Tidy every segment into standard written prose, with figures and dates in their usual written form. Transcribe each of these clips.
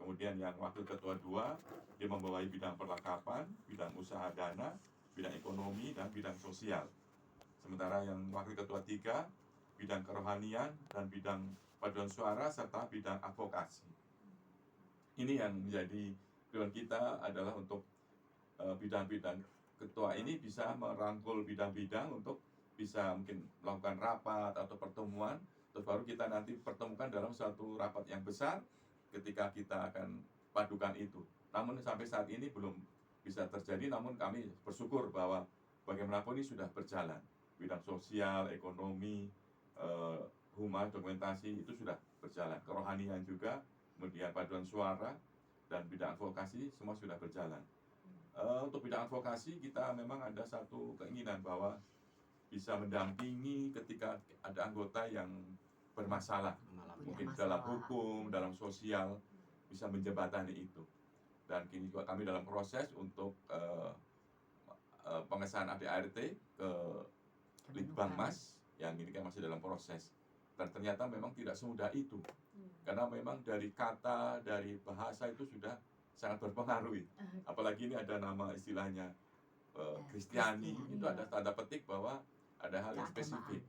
Kemudian yang wakil ketua 2, dia membawahi bidang perlengkapan, bidang usaha dana, bidang ekonomi, dan bidang sosial. Sementara yang wakil ketua 3, bidang kerohanian dan bidang paduan suara serta bidang advokasi. Ini yang menjadi tujuan kita adalah untuk bidang-bidang ketua ini bisa merangkul bidang-bidang untuk bisa mungkin melakukan rapat atau pertemuan, terus baru kita nanti pertemukan dalam suatu rapat yang besar ketika kita akan padukan itu. Namun sampai saat ini belum bisa terjadi, namun kami bersyukur bahwa bagaimanapun ini sudah berjalan. Bidang sosial, ekonomi, humas, dokumentasi itu sudah berjalan. Kerohanian juga, kemudian paduan suara, dan bidang advokasi semua sudah berjalan. Untuk bidang advokasi kita memang ada satu keinginan bahwa bisa mendampingi ketika ada anggota yang bermasalah, mungkin dalam hukum, dalam sosial, bisa menjembatani itu. Dan kini juga kami dalam proses untuk pengesahan ADART ke Litbangmas, yang ini kan masih dalam proses. Dan ternyata memang tidak semudah itu, karena memang dari kata, dari bahasa itu sudah sangat berpengaruh. Apalagi ini ada nama istilahnya Kristiani, itu ada tanda petik bahwa ada hal yang spesifik.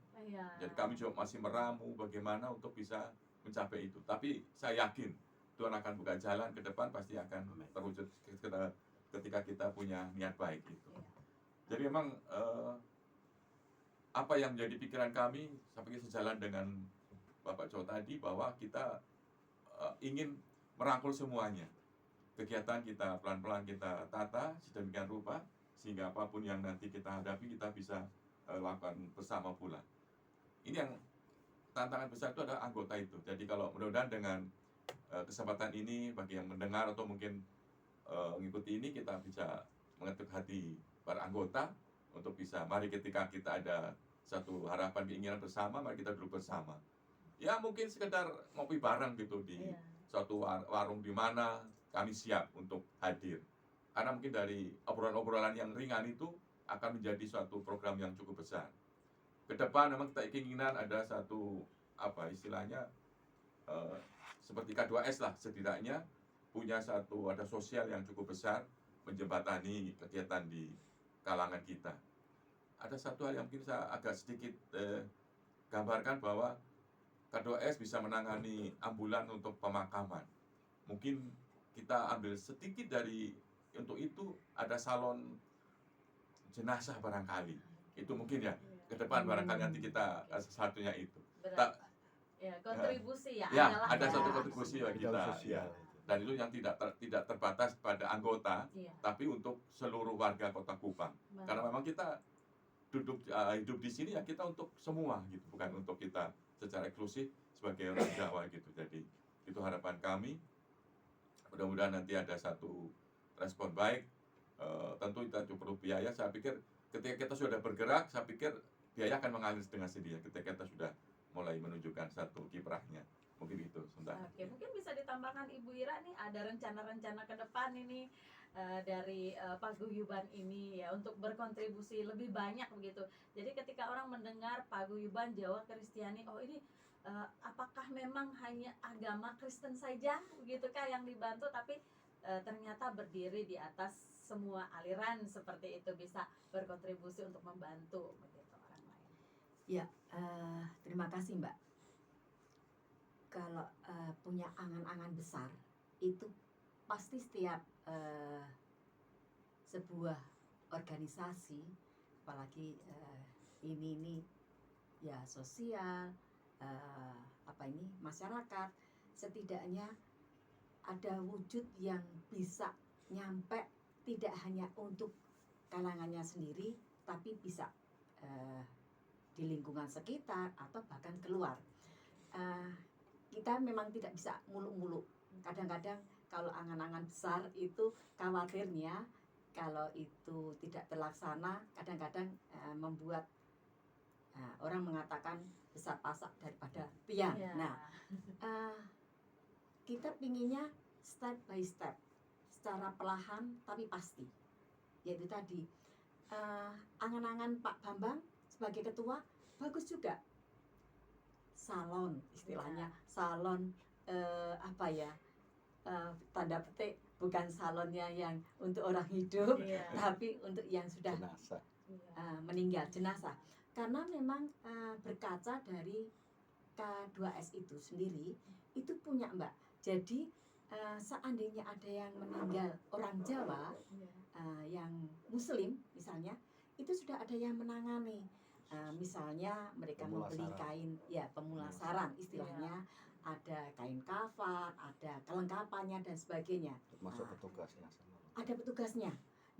Jadi kami juga masih meramu bagaimana untuk bisa mencapai itu. Tapi saya yakin Tuhan akan buka jalan ke depan, pasti akan terwujud ketika kita punya niat baik itu. Jadi memang apa yang menjadi pikiran kami sampai sejalan dengan Bapak Jo tadi, bahwa kita ingin merangkul semuanya. Kegiatan kita pelan-pelan kita tata sedemikian rupa sehingga apapun yang nanti kita hadapi kita bisa lakukan bersama pula. Ini yang tantangan besar itu adalah anggota itu. Jadi kalau mudah-mudahan dengan kesempatan ini bagi yang mendengar atau mungkin mengikuti ini, kita bisa mengetuk hati para anggota untuk bisa, mari ketika kita ada satu harapan keinginan bersama, mari kita duduk bersama. Ya mungkin sekedar ngopi bareng gitu di suatu warung di mana, kami siap untuk hadir. Karena mungkin dari obrolan-obrolan yang ringan itu akan menjadi suatu program yang cukup besar. Ke depan memang kita keinginan ada satu istilahnya seperti K2S lah, setidaknya punya satu ada sosial yang cukup besar menjembatani kegiatan di kalangan kita. Ada satu hal yang mungkin saya agak sedikit gambarkan, bahwa K2S bisa menangani ambulan untuk pemakaman. Mungkin kita ambil sedikit dari untuk itu, ada salon jenazah barangkali. Itu mungkin ya ke depan barangkali nanti kita satunya itu. Kontribusi ya. Ada satu kontribusi bagi kita. Ya. Dan itu yang tidak terbatas pada anggota, tapi untuk seluruh warga Kota Kupang. Karena memang kita hidup di sini ya kita untuk semua gitu, bukan untuk kita secara eksklusif sebagai orang Jawa gitu. Jadi itu harapan kami. Mudah-mudahan nanti ada satu respon baik. Tentu kita perlu biaya. Saya pikir ketika kita sudah bergerak, saya pikir biaya akan mengalir dengan sendirinya ketika kita sudah mulai menunjukkan satu kiprahnya. Mungkin itu sebentar. Oke, mungkin bisa ditambahkan Ibu Ira nih, ada rencana-rencana ke depan ini dari paguyuban ini ya, untuk berkontribusi lebih banyak begitu. Jadi ketika orang mendengar paguyuban Jawa Kristiani, oh ini apakah memang hanya agama Kristen saja begitu kah yang dibantu, tapi ternyata berdiri di atas semua aliran seperti itu, bisa berkontribusi untuk membantu begitu orang lain. Ya, terima kasih Mbak. Kalau punya angan-angan besar itu pasti setiap sebuah organisasi, apalagi ini ya sosial, masyarakat, setidaknya ada wujud yang bisa nyampe tidak hanya untuk kalangannya sendiri, tapi bisa di lingkungan sekitar atau bahkan keluar. Kita memang tidak bisa muluk-muluk. Kadang-kadang kalau angan-angan besar itu khawatirnya kalau itu tidak terlaksana, kadang-kadang membuat orang mengatakan besar pasak daripada tiang. Nah, kita pinginnya step by step, secara perlahan tapi pasti. Yaitu tadi angan-angan Pak Bambang sebagai ketua bagus juga. Salon istilahnya, salon tanda petik bukan salonnya yang untuk orang hidup, Iya. tapi untuk yang sudah Jenazah. Iya. meninggal, jenazah. Karena memang berkaca dari K2S itu sendiri, itu punya Mbak. Jadi seandainya ada yang meninggal orang Jawa, Iya. yang Muslim misalnya, itu sudah ada yang menangani. Misalnya mereka membeli Pemulasaran. kain, ya pemulasaran istilahnya, ada kain kafan, ada kelengkapannya dan sebagainya. Termasuk Ah. petugasnya sama. Ada petugasnya.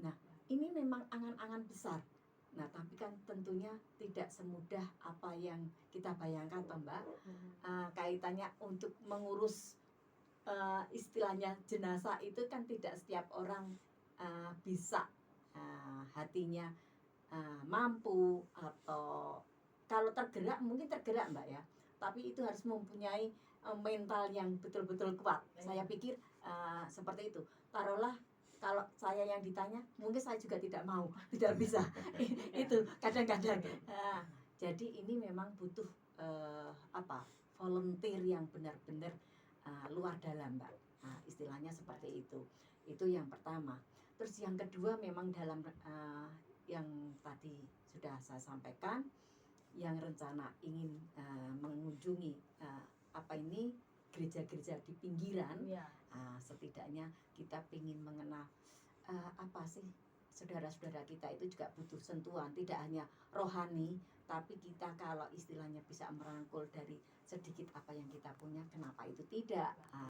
Nah, ini memang angan-angan besar. Nah, tapi kan tentunya tidak semudah apa yang kita bayangkan, toh Mbak. Kaitannya untuk mengurus istilahnya jenazah itu kan tidak setiap orang bisa hatinya mampu, atau kalau tergerak mungkin tergerak Mbak ya, tapi itu harus mempunyai mental yang betul-betul kuat. Saya pikir seperti itu. Taruhlah kalau saya yang ditanya, mungkin saya juga tidak mau, tidak bisa. Itu kadang-kadang. Jadi ini memang butuh volunteer yang benar-benar luar dalam Mbak. Istilahnya seperti itu. Itu yang pertama. Terus yang kedua memang dalam yang tadi sudah saya sampaikan, yang rencana ingin mengunjungi gereja-gereja di pinggiran. Iya. Setidaknya kita ingin mengenal apa sih, saudara-saudara kita itu juga butuh sentuhan, tidak hanya rohani, tapi kita kalau istilahnya bisa merangkul dari sedikit apa yang kita punya, kenapa itu tidak.